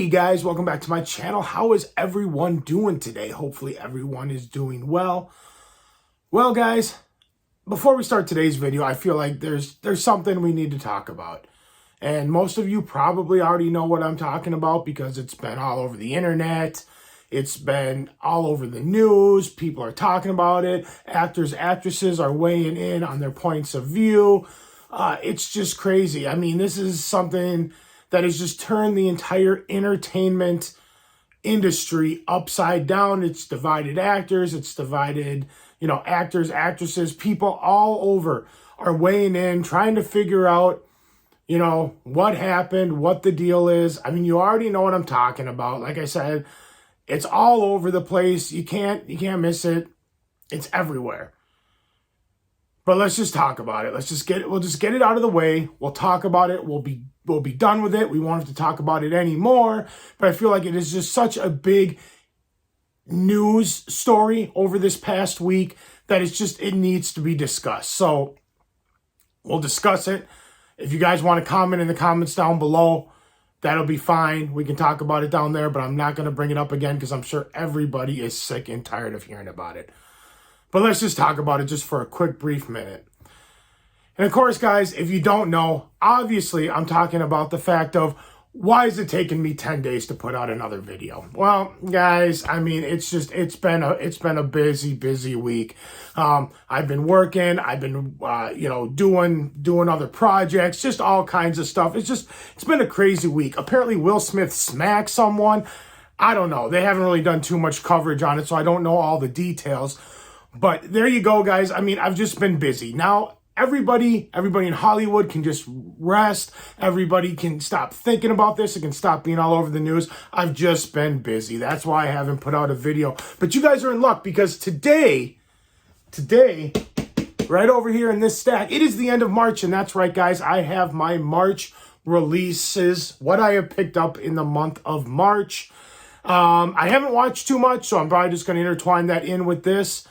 Hey guys, welcome back to my channel. How is everyone doing today? Hopefully everyone is doing well. Well guys, before we start today's video, I feel like there's something we need to talk about. And most of you probably already know what I'm talking about because it's been all over the internet. It's been all over the news. People are talking about it. Actors, actresses are weighing in on their points of view. It's just crazy. I mean, this is something that has just turned the entire entertainment industry upside down. It's divided actors. It's divided, actors, actresses. People all over are weighing in, trying to figure out, what happened, what the deal is. I mean, you already know what I'm talking about. Like I said, it's all over the place. You can't miss it. It's everywhere. But let's just talk about it. We'll just get it out of the way. We'll talk about it. We'll be done with it. We won't have to talk about it anymore. But I feel like it is just such a big news story over this past week that it needs to be discussed. So we'll discuss it. If you guys want to comment in the comments down below, that'll be fine. We can talk about it down there, but I'm not going to bring it up again because I'm sure everybody is sick and tired of hearing about it. But let's just talk about it just for a quick, brief minute. And of course, guys, if you don't know, obviously I'm talking about the fact of why is it taking me 10 days to put out another video? Well, guys, I mean, it's been a busy week. I've been working, I've been, doing other projects, just all kinds of stuff. It's been a crazy week. Apparently Will Smith smacked someone. I don't know. They haven't really done too much coverage on it, so I don't know all the details. But there you go, guys. I mean, I've just been busy. Now, everybody in Hollywood can just rest. Everybody can stop thinking about this. It can stop being all over the news. I've just been busy. That's why I haven't put out a video. But you guys are in luck because today, right over here in this stack, it is the end of March. And that's right, guys. I have my March releases, what I have picked up in the month of March. I haven't watched too much, so I'm probably just going to intertwine that in with this.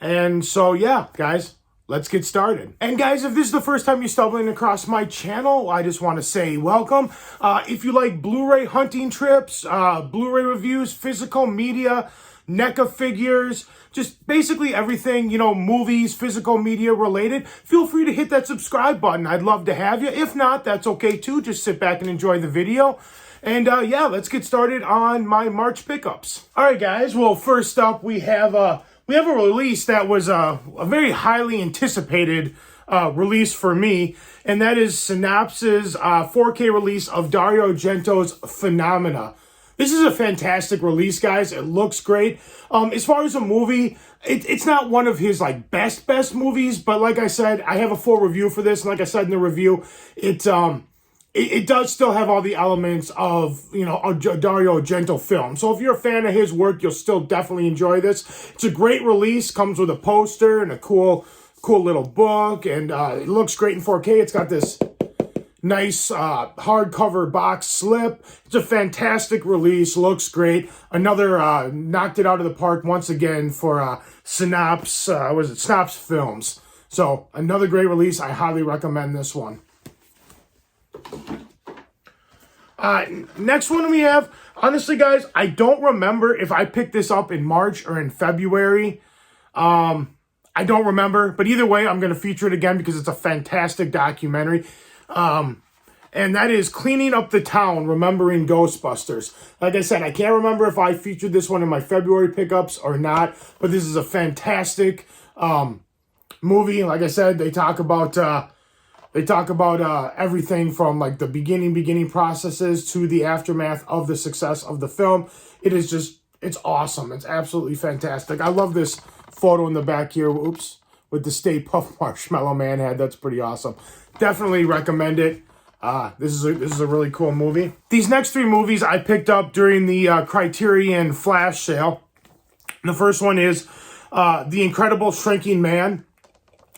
And so, yeah, guys, let's get started. And guys, if this is the first time you're stumbling across my channel, I just want to say welcome. If you like Blu-ray hunting trips, Blu-ray reviews, physical media, NECA figures, just basically everything, movies, physical media related, feel free to hit that subscribe button. I'd love to have you. If not, that's okay too. Just sit back and enjoy the video. And yeah, let's get started on my March pickups. All right, guys. Well, first up, we have a release that was a very highly anticipated release for me, and that is Synapse's 4K release of Dario Argento's Phenomena. This is a fantastic release, guys. It looks great. As far as a movie, it's not one of his best movies, but like I said, I have a full review for this, and like I said in the review, it does still have all the elements of, a Dario Argento film. So if you're a fan of his work, you'll still definitely enjoy this. It's a great release. Comes with a poster and a cool little book. And it looks great in 4K. It's got this nice hardcover box slip. It's a fantastic release. Looks great. Another knocked it out of the park once again for Synapse Films. So another great release. I highly recommend this one. Next one we have, honestly, guys, I don't remember if I picked this up in March or in February. I don't remember, but either way, I'm going to feature it again because it's a fantastic documentary. And that is Cleaning Up the Town, Remembering Ghostbusters. Like I said, I can't remember if I featured this one in my February pickups or not, but this is a fantastic movie. Like I said, they talk about everything from the beginning processes to the aftermath of the success of the film. It's awesome. It's absolutely fantastic. I love this photo in the back here. Oops, with the Stay Puft Marshmallow Man head. That's pretty awesome. Definitely recommend it. This is a really cool movie. These next three movies I picked up during the Criterion Flash sale. The first one is The Incredible Shrinking Man.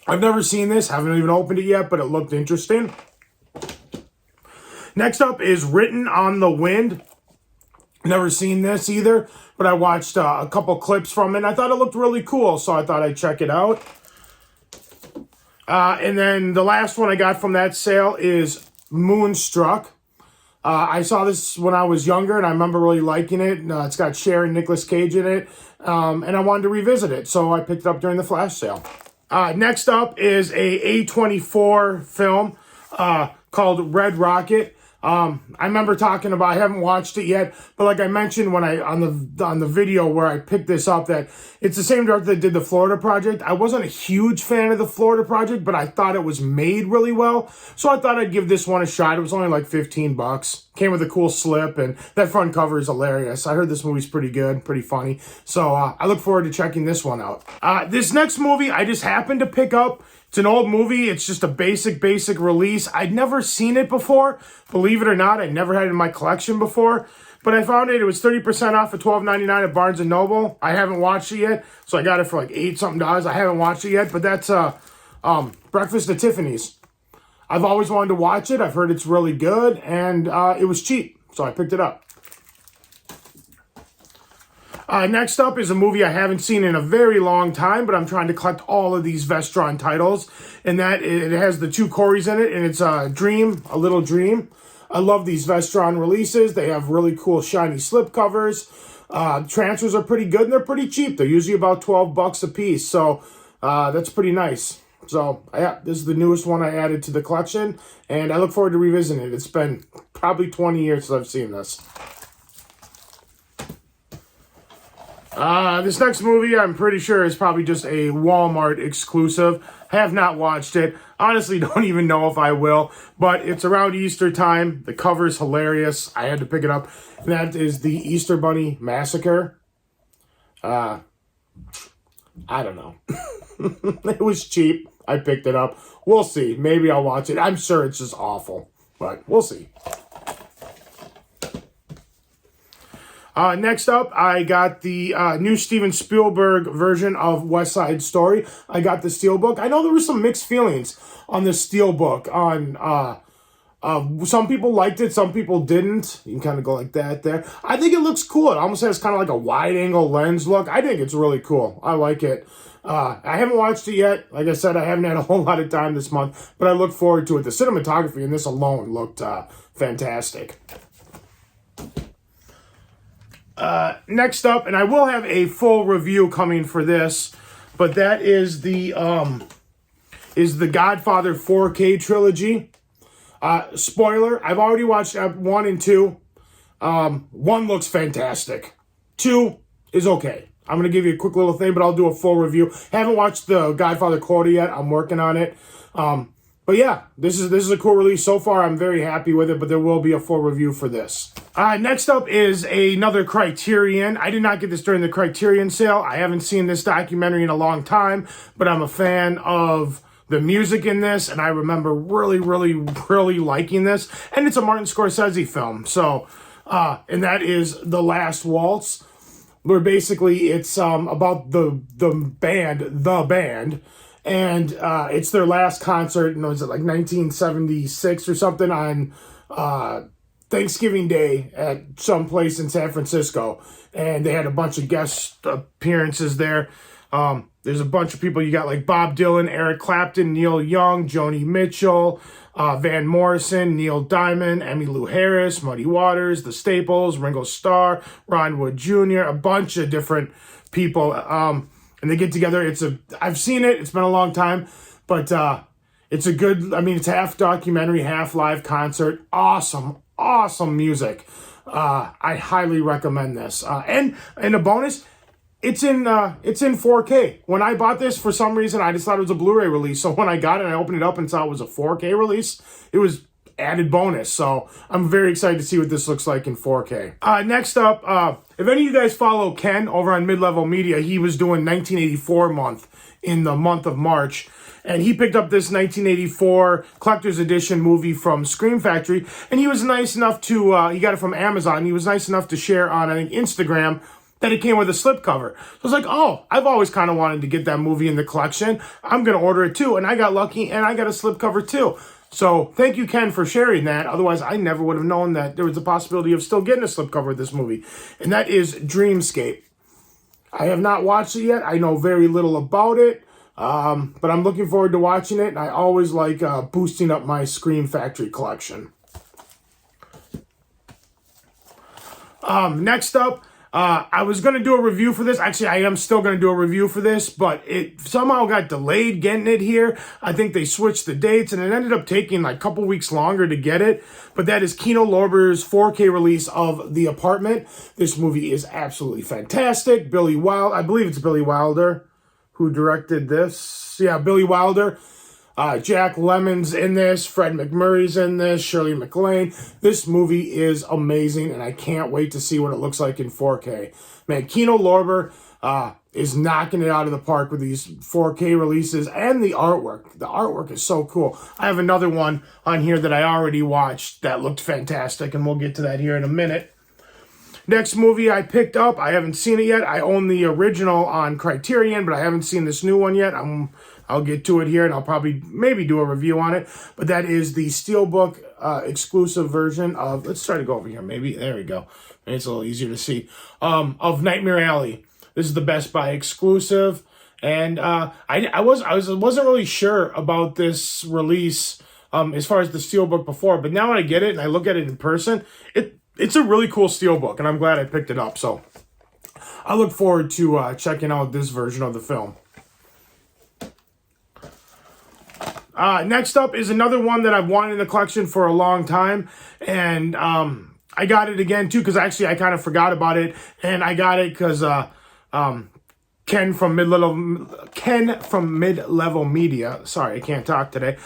I've never seen this, haven't even opened it yet, but it looked interesting. Next up is Written on the Wind. Never seen this either, but I watched a couple clips from it, and I thought it looked really cool, so I thought I'd check it out. And then the last one I got from that sale is Moonstruck. I saw this when I was younger, and I remember really liking it. It's got Cher and Nicolas Cage in it, and I wanted to revisit it, so I picked it up during the flash sale. Next up is a A24 film called Red Rocket. I remember talking about, I haven't watched it yet, but like I mentioned when on the video where I picked this up, that it's the same director that did the Florida Project. I wasn't a huge fan of the Florida Project, but I thought it was made really well, so I thought I'd give this one a shot. It was only like $15. Came with a cool slip, and that front cover is hilarious. I heard this movie's pretty good, pretty funny, so I look forward to checking this one out. This next movie I just happened to pick up. It's an old movie. It's just a basic release. I'd never seen it before. Believe it or not, I'd never had it in my collection before. But I found it. It was 30% off at $12.99 at Barnes & Noble. I haven't watched it yet, so I got it for like $8-something. I haven't watched it yet, but that's Breakfast at Tiffany's. I've always wanted to watch it. I've heard it's really good, and it was cheap, so I picked it up. Next up is a movie I haven't seen in a very long time, but I'm trying to collect all of these Vestron titles, and that it has the two Corys in it, and it's a Little Dream. I love these Vestron releases. They have really cool shiny slip covers. Transfers are pretty good, and they're pretty cheap. They're usually about $12 a piece, so that's pretty nice. So, yeah, this is the newest one I added to the collection, and I look forward to revisiting it. It's been probably 20 years since I've seen this. This next movie, I'm pretty sure, is probably just a Walmart exclusive. Have not watched it. Honestly, don't even know if I will. But it's around Easter time. The cover is hilarious. I had to pick it up. And that is the Easter Bunny Massacre. I don't know. It was cheap. I picked it up. We'll see. Maybe I'll watch it. I'm sure it's just awful. But we'll see. Next up, I got the new Steven Spielberg version of West Side Story. I got the Steelbook. I know there were some mixed feelings on the Steelbook. Some people liked it, some people didn't. You can kind of go like that there. I think it looks cool. It almost has kind of like a wide-angle lens look. I think it's really cool. I like it. I haven't watched it yet. Like I said, I haven't had a whole lot of time this month, but I look forward to it. The cinematography in this alone looked fantastic. Next up, and I will have a full review coming for this, but that is the Godfather 4K trilogy. Spoiler, I've already watched 1 and 2. 1 looks fantastic. 2 is okay. I'm going to give you a quick little thing, but I'll do a full review. Haven't watched the Godfather Coda yet. I'm working on it. But yeah, this is a cool release. So far, I'm very happy with it, but there will be a full review for this. Next up is another Criterion. I did not get this during the Criterion sale. I haven't seen this documentary in a long time, but I'm a fan of the music in this, and I remember really liking this. And it's a Martin Scorsese film. So, and that is The Last Waltz, where basically it's about the band. And it's their last concert, and was it like 1976 or something, on Thanksgiving Day at some place in San Francisco. And they had a bunch of guest appearances there. There's a bunch of people. You got like Bob Dylan, Eric Clapton, Neil Young, Joni Mitchell, Van Morrison, Neil Diamond, Emmylou Harris, Muddy Waters, The Staples, Ringo Starr, Ron Wood Jr., a bunch of different people. And they get together. I've seen it. It's been a long time, but it's a good. I mean, it's half documentary, half live concert. Awesome music. I highly recommend this. And a bonus, it's in 4K. When I bought this, for some reason, I just thought it was a Blu-ray release. So when I got it, I opened it up and saw it was a 4K release. It was added bonus. So I'm very excited to see what this looks like in 4K. Next up, if any of you guys follow Ken over on Mid-Level Media, he was doing 1984 month in the month of March. And he picked up this 1984 collector's edition movie from Scream Factory. And he was nice enough to, he got it from Amazon. He was nice enough to share on, I think, Instagram, that it came with a slipcover. So I was like, oh, I've always kind of wanted to get that movie in the collection. I'm going to order it too. And I got lucky, and I got a slipcover too. So thank you, Ken, for sharing that. Otherwise, I never would have known that there was a possibility of still getting a slipcover of this movie. And that is Dreamscape. I have not watched it yet. I know very little about it. But I'm looking forward to watching it. And I always like boosting up my Scream Factory collection. Next up, I was going to do a review for this. Actually, I am still going to do a review for this, but it somehow got delayed getting it here. I think they switched the dates, and it ended up taking like a couple weeks longer to get it. But that is Kino Lorber's 4K release of The Apartment. This movie is absolutely fantastic. I believe it's Billy Wilder who directed this. Yeah, Billy Wilder. Jack Lemmon's in this, Fred McMurray's in this, Shirley MacLaine. This movie is amazing, and I can't wait to see what it looks like in 4K. Man, Kino Lorber is knocking it out of the park with these 4K releases and the artwork. The artwork is so cool. I have another one on here that I already watched that looked fantastic, and we'll get to that here in a minute. Next movie I picked up, I haven't seen it yet. I own the original on Criterion, but I haven't seen this new one yet. I'll get to it here, and I'll probably maybe do a review on it. But that is the Steelbook exclusive version of, let's try to go over here, maybe. There we go. Maybe it's a little easier to see. Of Nightmare Alley. This is the Best Buy exclusive. And I wasn't really sure about this release as far as the Steelbook before. But now when I get it and I look at it in person, it's a really cool Steelbook, and I'm glad I picked it up. So I look forward to checking out this version of the film. Next up is another one that I've wanted in the collection for a long time, and I got it again too because actually I kind of forgot about it, and I got it because Ken from Mid-Level Media, sorry, I can't talk today,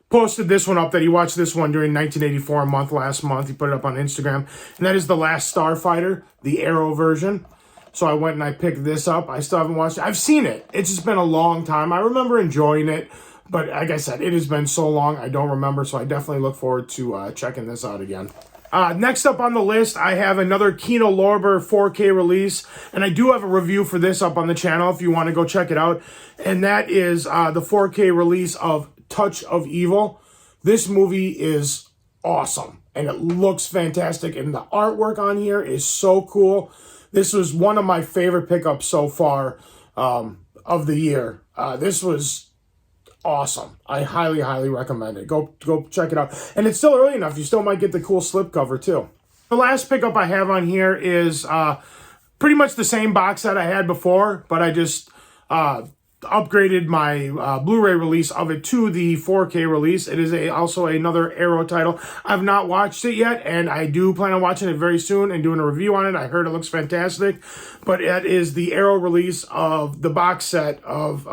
posted this one up that he watched this one during 1984 last month. He put it up on Instagram, and that is The Last Starfighter, the Arrow version. So I went and I picked this up. I still haven't watched it. I've seen it. It's just been a long time. I remember enjoying it. But like I said, it has been so long, I don't remember, so I definitely look forward to checking this out again. Next up on the list, I have another Kino Lorber 4K release, and I do have a review for this up on the channel if you want to go check it out, and that is the 4K release of Touch of Evil. This movie is awesome, and it looks fantastic, and the artwork on here is so cool. This was one of my favorite pickups so far of the year. This was awesome. I highly, highly recommend it. Go check it out. And it's still early enough. You still might get the cool slipcover too. The last pickup I have on here is pretty much the same box that I had before, but I just upgraded my Blu-ray release of it to the 4K release. It is also another Arrow title. I've not watched it yet, and I do plan on watching it very soon and doing a review on it. I heard it looks fantastic, but it is the Arrow release of the box set of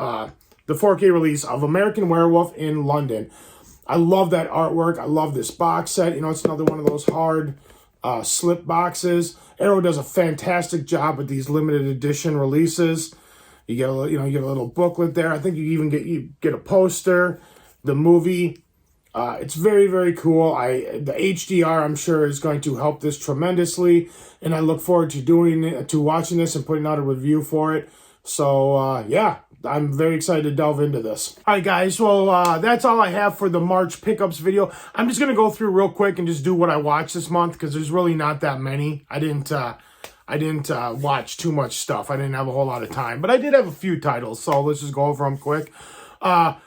the 4K release of American Werewolf in London. I love that artwork. I love this box set. You know, it's another one of those hard slip boxes. Arrow does a fantastic job with these limited edition releases. You get you get a little booklet there. I think you even get a poster, the movie. It's very, very cool. The HDR, I'm sure, is going to help this tremendously, and I look forward to watching this and putting out a review for it. So yeah. I'm very excited to delve into this. All right, guys. Well, that's all I have for the March pickups video. I'm just going to go through real quick and just do what I watched this month because there's really not that many. I didn't watch too much stuff. I didn't have a whole lot of time, but I did have a few titles, so let's just go over them quick.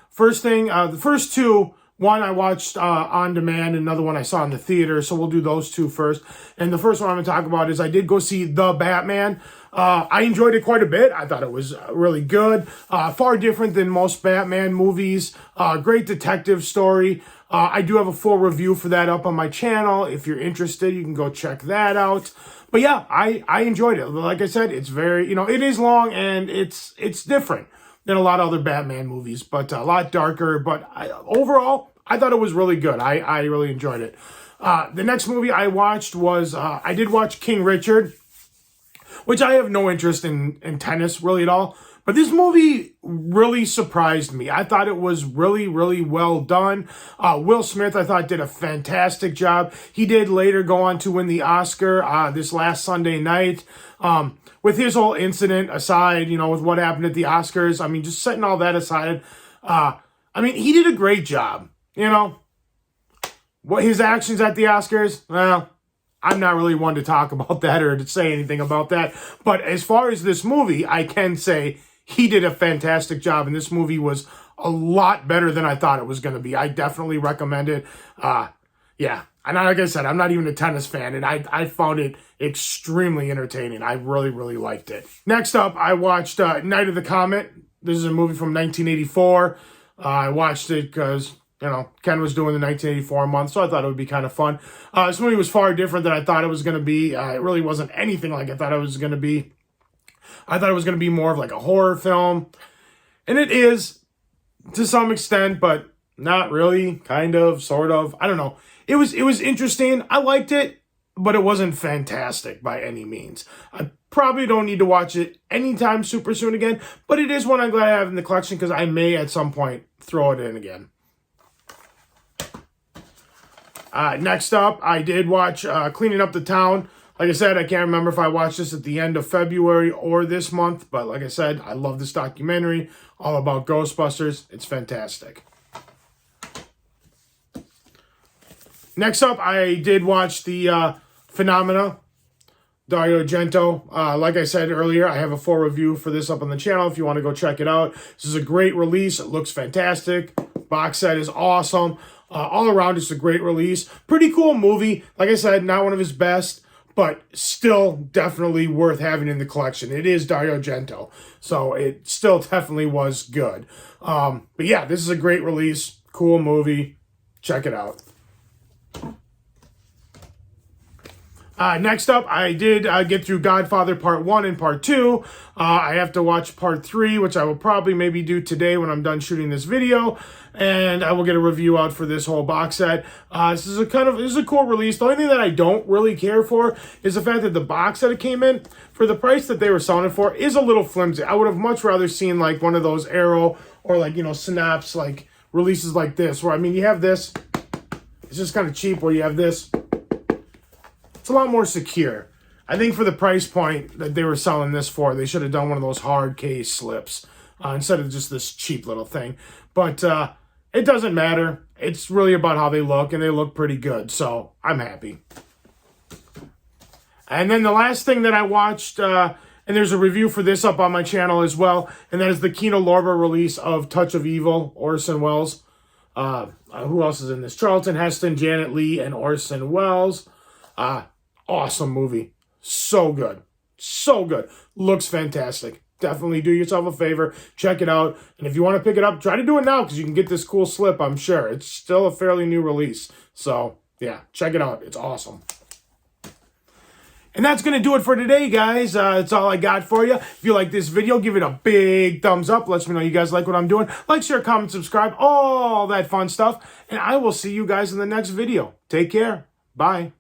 First thing, the first two, one I watched on demand, another one I saw in the theater, so we'll do those two first. And the first one I'm going to talk about is I did go see The Batman. I enjoyed it quite a bit. I thought it was really good. Far different than most Batman movies. Great detective story. I do have a full review for that up on my channel. If you're interested, you can go check that out. But yeah, I enjoyed it. Like I said, it's very, it is long and it's different than a lot of other Batman movies, but a lot darker. But overall, I thought it was really good. I really enjoyed it. The next movie I watched was, I did watch King Richard, which I have no interest in tennis really at all. But this movie really surprised me. I thought it was really, really well done. Will Smith, I thought, did a fantastic job. He did later go on to win the Oscar this last Sunday night. With his whole incident aside, with what happened at the Oscars, I mean, just setting all that aside, he did a great job. What his actions at the Oscars, well, I'm not really one to talk about that or to say anything about that. But as far as this movie, I can say he did a fantastic job. And this movie was a lot better than I thought it was going to be. I definitely recommend it. Yeah, And like I said, I'm not even a tennis fan, and I found it extremely entertaining. I really, really liked it. Next up, I watched Night of the Comet. This is a movie from 1984. I watched it because, Ken was doing the 1984 month, so I thought it would be kind of fun. This movie was far different than I thought it was going to be. It really wasn't anything like I thought it was going to be. I thought it was going to be more of like a horror film. And it is, to some extent, but not really, kind of, sort of. I don't know. It was interesting. I liked it, but it wasn't fantastic by any means. I probably don't need to watch it anytime super soon again, but it is one I'm glad I have in the collection because I may at some point throw it in again. Next up, I did watch Cleaning Up the Town. Like I said, I can't remember if I watched this at the end of February or this month, but like I said, I love this documentary, all about Ghostbusters. It's fantastic. Next up, I did watch the Phenomena, Dario Argento. Like I said earlier, I have a full review for this up on the channel if you want to go check it out. This is a great release. It looks fantastic. Box set is awesome. All around, it's a great release. Pretty cool movie. Like I said, not one of his best, but still definitely worth having in the collection. It is Dario Argento, so it still definitely was good. But yeah, this is a great release. Cool movie. Check it out. Next up, I did get through Godfather Part 1 and Part 2. I have to watch Part 3, which I will probably maybe do today when I'm done shooting this video. And I will get a review out for this whole box set. This is a cool release. The only thing that I don't really care for is the fact that the box that it came in, for the price that they were selling it for, is a little flimsy. I would have much rather seen like one of those Arrow or like, Synapse like releases like this, where, you have this. It's just kind of cheap where you have this. It's a lot more secure. I think for the price point that they were selling this for, they should have done one of those hard case slips instead of just this cheap little thing. But it doesn't matter. It's really about how they look, and they look pretty good. So I'm happy. And then the last thing that I watched, and there's a review for this up on my channel as well, and that is the Kino Lorber release of Touch of Evil, Orson Welles. Who else is in this? Charlton Heston, Janet Leigh, and Orson Welles. Awesome movie. So good. So good. Looks fantastic. Definitely do yourself a favor. Check it out. And if you want to pick it up, try to do it now because you can get this cool slip, I'm sure. It's still a fairly new release. So, yeah, check it out. It's awesome. And that's going to do it for today, guys. That's all I got for you. If you like this video, give it a big thumbs up. Let me know you guys like what I'm doing. Like, share, comment, subscribe, all that fun stuff. And I will see you guys in the next video. Take care. Bye.